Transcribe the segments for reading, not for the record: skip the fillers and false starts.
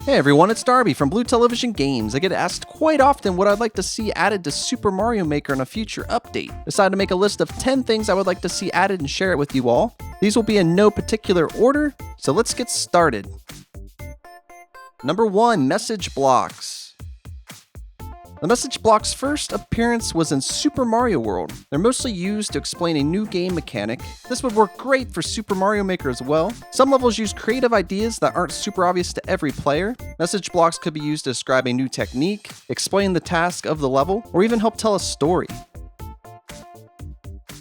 Hey everyone, it's Darby from Blue Television Games. I get asked quite often what I'd like to see added to Super Mario Maker in a future update. I decided to make a list of 10 things I would like to see added and share it with you all. These will be in no particular order, so let's get started. Number 1, message blocks. The message block's first appearance was in Super Mario World. They're mostly used to explain a new game mechanic. This would work great for Super Mario Maker as well. Some levels use creative ideas that aren't super obvious to every player. Message blocks could be used to describe a new technique, explain the task of the level, or even help tell a story.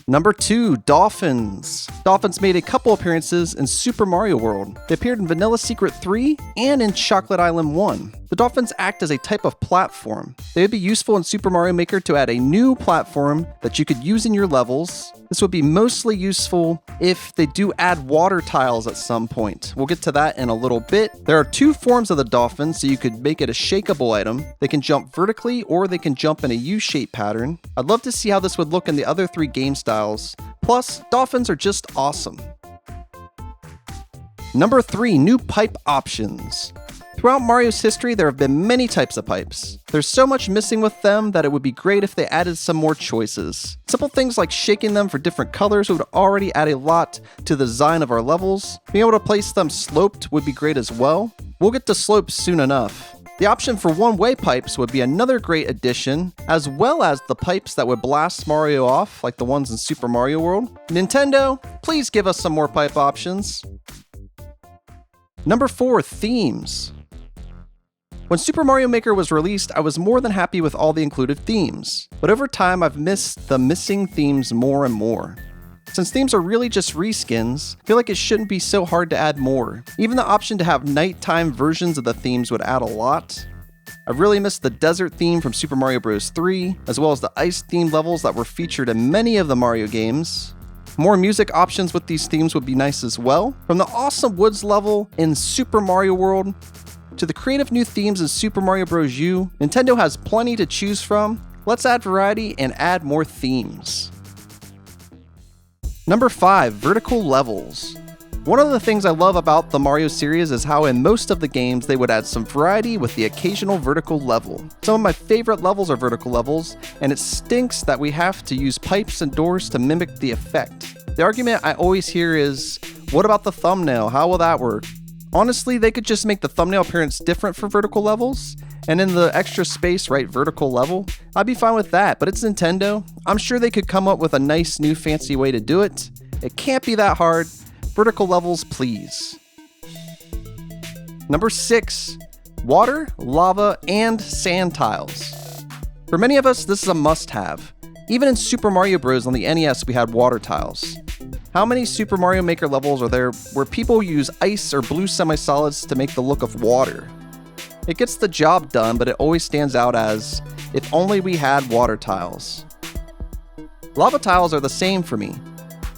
Number 2, dolphins. Dolphins made a couple appearances in Super Mario World. They appeared in Vanilla Secret 3 and in Chocolate Island 1. The dolphins act as a type of platform. They would be useful in Super Mario Maker to add a new platform that you could use in your levels. This would be mostly useful if they do add water tiles at some point. We'll get to that in a little bit. There are 2 forms of the dolphin, so you could make it a shakeable item. They can jump vertically or they can jump in a U-shaped pattern. I'd love to see how this would look in the other 3 game styles. Plus, dolphins are just awesome. Number 3, new pipe options. Throughout Mario's history, there have been many types of pipes. There's so much missing with them that it would be great if they added some more choices. Simple things like shaking them for different colors would already add a lot to the design of our levels. Being able to place them sloped would be great as well. We'll get to slopes soon enough. The option for one-way pipes would be another great addition, as well as the pipes that would blast Mario off, like the ones in Super Mario World. Nintendo, please give us some more pipe options. Number 4, themes. When Super Mario Maker was released, I was more than happy with all the included themes, but over time I've missed the missing themes more and more. Since themes are really just reskins, I feel like it shouldn't be so hard to add more. Even the option to have nighttime versions of the themes would add a lot. I really missed the desert theme from Super Mario Bros. 3, as well as the ice-themed levels that were featured in many of the Mario games. More music options with these themes would be nice as well. From the awesome woods level in Super Mario World, to the creative new themes in Super Mario Bros. U, Nintendo has plenty to choose from. Let's add variety and add more themes. Number 5, vertical levels. One of the things I love about the Mario series is how in most of the games they would add some variety with the occasional vertical level. Some of my favorite levels are vertical levels, and it stinks that we have to use pipes and doors to mimic the effect. The argument I always hear is, what about the thumbnail? How will that work? Honestly, they could just make the thumbnail appearance different for vertical levels, and in the extra space write vertical level. I'd be fine with that, but it's Nintendo. I'm sure they could come up with a nice new fancy way to do it. It can't be that hard. Vertical levels, please. Number 6, water, lava, and sand tiles. For many of us, this is a must-have. Even in Super Mario Bros. On the NES, we had water tiles. How many Super Mario Maker levels are there where people use ice or blue semi-solids to make the look of water? It gets the job done, but it always stands out as, if only we had water tiles. Lava tiles are the same for me.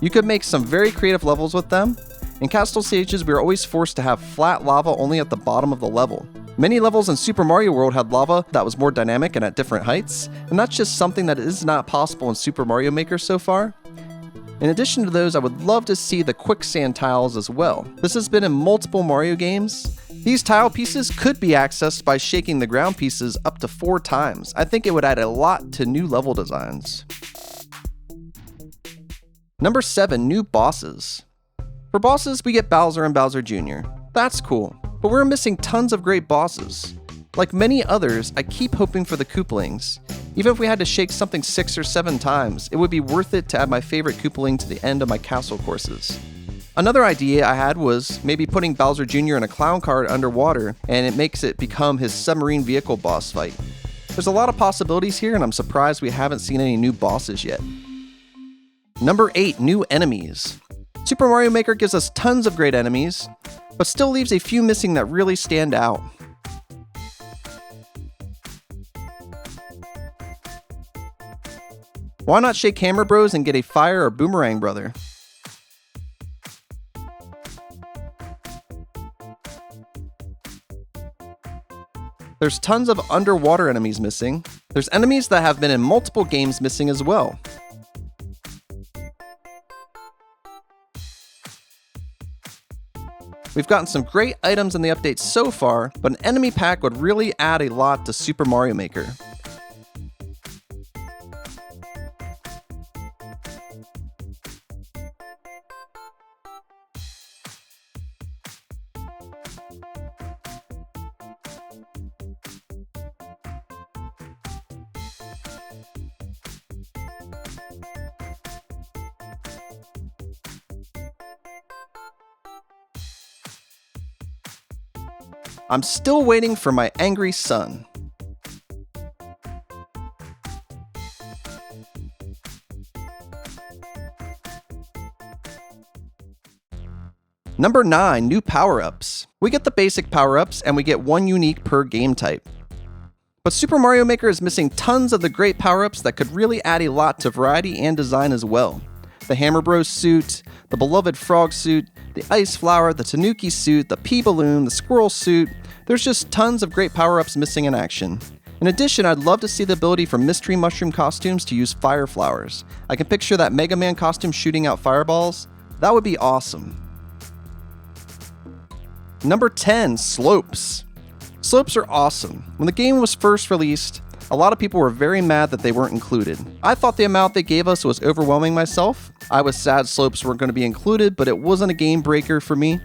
You could make some very creative levels with them. In Castle stages, we were always forced to have flat lava only at the bottom of the level. Many levels in Super Mario World had lava that was more dynamic and at different heights, and that's just something that is not possible in Super Mario Maker so far. In addition to those, I would love to see the quicksand tiles as well. This has been in multiple Mario games. These tile pieces could be accessed by shaking the ground pieces up to 4 times. I think it would add a lot to new level designs. Number 7, new bosses. For bosses, we get Bowser and Bowser Jr. That's cool, but we're missing tons of great bosses. Like many others, I keep hoping for the Koopalings. Even if we had to shake something 6 or 7 times, it would be worth it to add my favorite Koopaling to the end of my castle courses. Another idea I had was maybe putting Bowser Jr. in a clown cart underwater, and it makes it become his submarine vehicle boss fight. There's a lot of possibilities here, and I'm surprised we haven't seen any new bosses yet. Number 8, new enemies. Super Mario Maker gives us tons of great enemies, but still leaves a few missing that really stand out. Why not shake Hammer Bros and get a Fire or Boomerang Brother? There's tons of underwater enemies missing. There's enemies that have been in multiple games missing as well. We've gotten some great items in the update so far, but an enemy pack would really add a lot to Super Mario Maker. I'm still waiting for my angry son. Number 9, new power-ups. We get the basic power-ups and we get one unique per game type. But Super Mario Maker is missing tons of the great power-ups that could really add a lot to variety and design as well. The Hammer Bros suit, the beloved frog suit, the ice flower, the Tanuki suit, the pea balloon, the squirrel suit. There's just tons of great power-ups missing in action. In addition, I'd love to see the ability for mystery mushroom costumes to use fire flowers. I can picture that Mega Man costume shooting out fireballs. That would be awesome. Number 10, slopes. Slopes are awesome. When the game was first released, a lot of people were very mad that they weren't included. I thought the amount they gave us was overwhelming myself. I was sad slopes weren't going to be included, but it wasn't a game breaker for me.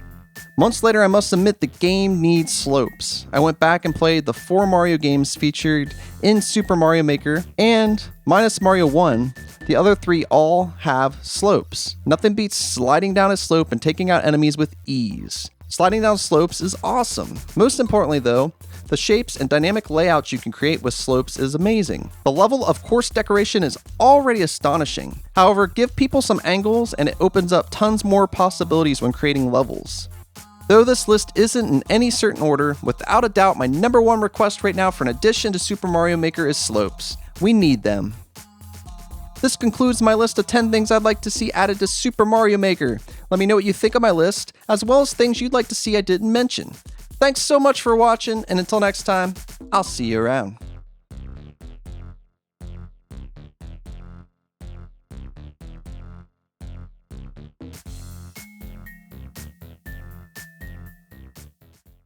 Months later, I must admit the game needs slopes. I went back and played the 4 Mario games featured in Super Mario Maker, and minus Mario 1, the other 3 all have slopes. Nothing beats sliding down a slope and taking out enemies with ease. Sliding down slopes is awesome. Most importantly though, the shapes and dynamic layouts you can create with slopes is amazing. The level of course decoration is already astonishing. However, give people some angles and it opens up tons more possibilities when creating levels. Though this list isn't in any certain order, without a doubt my number 1 request right now for an addition to Super Mario Maker is slopes. We need them. This concludes my list of 10 things I'd like to see added to Super Mario Maker. Let me know what you think of my list, as well as things you'd like to see I didn't mention. Thanks so much for watching, and until next time, I'll see you around.